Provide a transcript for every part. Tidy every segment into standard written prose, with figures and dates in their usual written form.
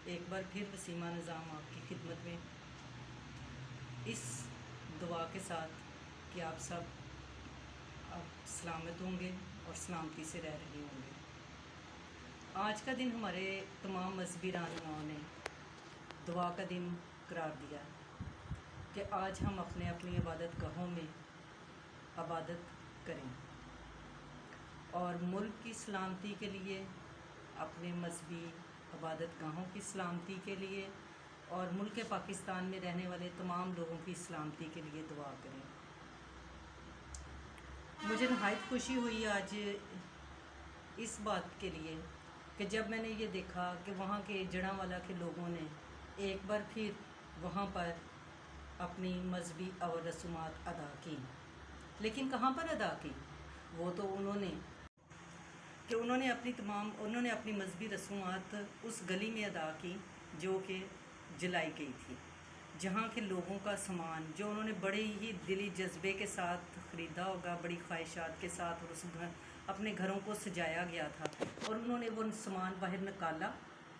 ایک بار پھر وسیمہ نظام آپ کی خدمت میں اس دعا کے ساتھ کہ آپ سب اب سلامت ہوں گے اور سلامتی سے رہ رہے ہوں گے۔ آج کا دن ہمارے تمام مذہبی رہنماؤں نے دعا کا دن قرار دیا کہ آج ہم اپنی عبادت گاہوں میں عبادت کریں اور ملک کی سلامتی کے لیے، اپنے مذہبی عبادت گاہوں کی سلامتی کے لیے اور ملک پاکستان میں رہنے والے تمام لوگوں کی سلامتی کے لیے دعا کریں۔ مجھے نہایت خوشی ہوئی آج اس بات کے لیے کہ جب میں نے یہ دیکھا کہ وہاں کے جڑاں کے لوگوں نے ایک بار پھر وہاں پر اپنی مذہبی اور رسومات ادا کی۔ لیکن کہاں پر ادا کی؟ وہ تو انہوں نے اپنی مذہبی رسومات اس گلی میں ادا کی جو کہ جلائی گئی تھی، جہاں کے لوگوں کا سامان جو انہوں نے بڑے ہی دلی جذبے کے ساتھ خریدا ہوگا، بڑی خواہشات کے ساتھ، اور اپنے گھروں کو سجایا گیا تھا، اور انہوں نے وہ سامان باہر نکالا،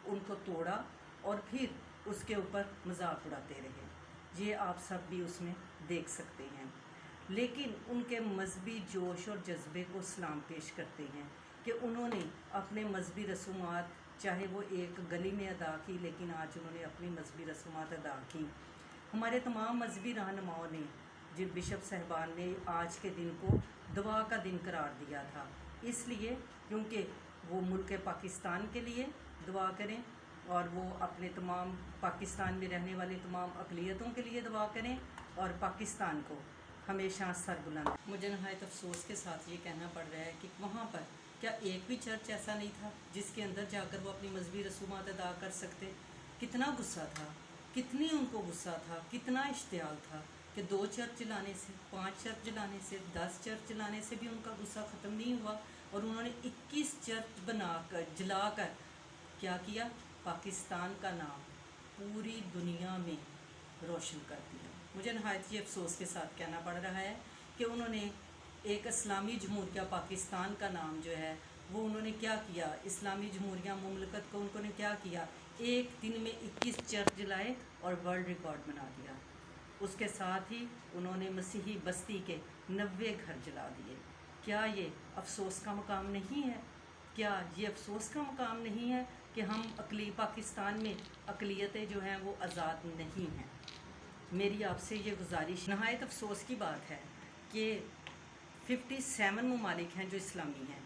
ان کو توڑا اور پھر اس کے اوپر مذاق اڑاتے رہے۔ یہ آپ سب بھی اس میں دیکھ سکتے ہیں۔ لیکن ان کے مذہبی جوش اور جذبے کو سلام پیش کرتے ہیں کہ انہوں نے اپنے مذہبی رسومات چاہے وہ ایک گلی میں ادا کی، لیکن آج انہوں نے اپنی مذہبی رسومات ادا کی۔ ہمارے تمام مذہبی رہنماؤں نے، جن بشپ صاحبان نے آج کے دن کو دعا کا دن قرار دیا تھا، اس لیے کیونکہ وہ ملک پاکستان کے لیے دعا کریں اور وہ اپنے تمام پاکستان میں رہنے والے تمام اقلیتوں کے لیے دعا کریں اور پاکستان کو ہمیشہ سربلند۔ مجھے نہایت افسوس کے ساتھ یہ کہنا پڑ رہا ہے کہ وہاں پر کیا ایک بھی چرچ ایسا نہیں تھا جس کے اندر جا کر وہ اپنی مذہبی رسومات ادا کر سکتے؟ کتنا غصہ تھا، کتنی ان کو غصہ تھا، کتنا اشتعال تھا کہ 2 چرچ جلانے سے، 5 چرچ جلانے سے، 10 چرچ جلانے سے بھی ان کا غصہ ختم نہیں ہوا، اور انہوں نے 21 چرچ جلا کر کیا کیا؟ پاکستان کا نام پوری دنیا میں روشن کر دیا۔ مجھے نہایت یہ افسوس کے ساتھ کہنا پڑ رہا ہے کہ انہوں نے ایک اسلامی جمہوریہ پاکستان کا نام جو ہے وہ انہوں نے کیا کیا، اسلامی جمہوریہ مملکت کو انہوں نے کیا کیا، ایک دن میں 21 چرچ جلائے اور ورلڈ ریکارڈ بنا دیا۔ اس کے ساتھ ہی انہوں نے مسیحی بستی کے 90 گھر جلا دیے۔ کیا یہ افسوس کا مقام نہیں ہے؟ کیا یہ افسوس کا مقام نہیں ہے کہ ہم پاکستان میں اقلیتیں جو ہیں وہ آزاد نہیں ہیں؟ میری آپ سے یہ گزارش، نہایت افسوس کی بات ہے کہ 57 ممالک ہیں جو اسلامی ہیں۔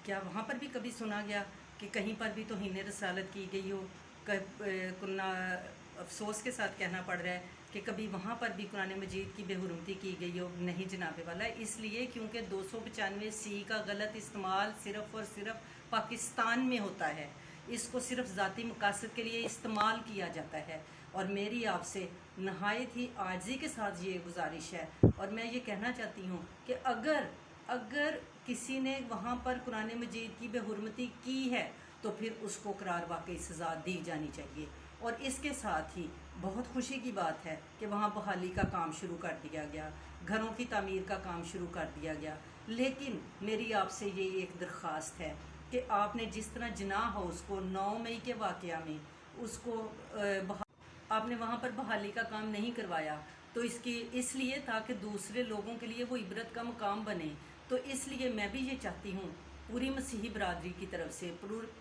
کیا وہاں پر بھی کبھی سنا گیا کہ کہیں پر بھی توہین رسالت کی گئی ہو؟ افسوس کے ساتھ کہنا پڑ رہا ہے کہ کبھی وہاں پر بھی قرآن مجید کی بے حرمتی کی گئی ہو؟ نہیں جناب والا، اس لیے کیونکہ 295 کا غلط استعمال صرف اور صرف پاکستان میں ہوتا ہے، اس کو صرف ذاتی مقاصد کے لیے استعمال کیا جاتا ہے۔ اور میری آپ سے نہایت ہی عاجزی کے ساتھ یہ گزارش ہے، اور میں یہ کہنا چاہتی ہوں کہ اگر کسی نے وہاں پر قرآن مجید کی بے حرمتی کی ہے تو پھر اس کو قرار واقعی سزا دی جانی چاہیے۔ اور اس کے ساتھ ہی بہت خوشی کی بات ہے کہ وہاں بحالی کا کام شروع کر دیا گیا، گھروں کی تعمیر کا کام شروع کر دیا گیا۔ لیکن میری آپ سے یہ ایک درخواست ہے کہ آپ نے جس طرح جناح ہاؤس کو 9 مئی کے واقعہ میں اس کو آپ نے وہاں پر بحالی کا کام نہیں کروایا، تو اس لیے تاکہ دوسرے لوگوں کے لیے وہ عبرت کا مقام بنے۔ تو اس لیے میں بھی یہ چاہتی ہوں پوری مسیحی برادری کی طرف سے،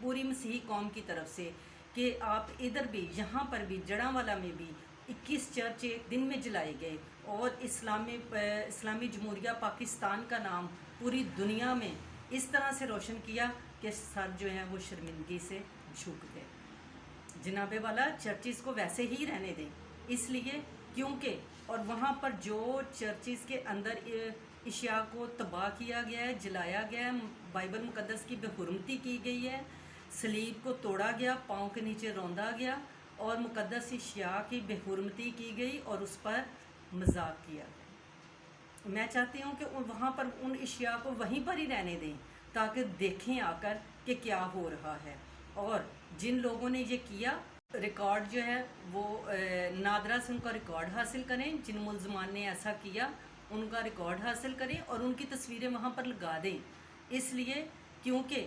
پوری مسیحی قوم کی طرف سے، کہ آپ ادھر بھی، یہاں پر بھی، جڑاں میں بھی 21 چرچ ایک دن میں جلائے گئے، اور اسلامی جمہوریہ پاکستان کا نام پوری دنیا میں اس طرح سے روشن کیا کہ سر جو ہیں وہ شرمندگی سے جھک گئے۔ جناب والا، چرچز کو ویسے ہی رہنے دیں، اس لیے کیونکہ اور وہاں پر جو چرچز کے اندر اشیاء کو تباہ کیا گیا ہے، جلایا گیا ہے، بائبل مقدس کی بے حرمتی کی گئی ہے، صلیب کو توڑا گیا، پاؤں کے نیچے روندا گیا، اور مقدس اشیاء کی بے حرمتی کی گئی اور اس پر مذاق کیا گیا۔ میں چاہتی ہوں کہ وہاں پر ان اشیاء کو وہیں پر ہی رہنے دیں تاکہ دیکھیں آ کر کہ کیا ہو رہا ہے، اور جن لوگوں نے یہ کیا ریکارڈ جو ہے وہ نادرا سے ان کا ریکارڈ حاصل کریں، جن ملزمان نے ایسا کیا ان کا ریکارڈ حاصل کریں اور ان کی تصویریں وہاں پر لگا دیں، اس لیے کیونکہ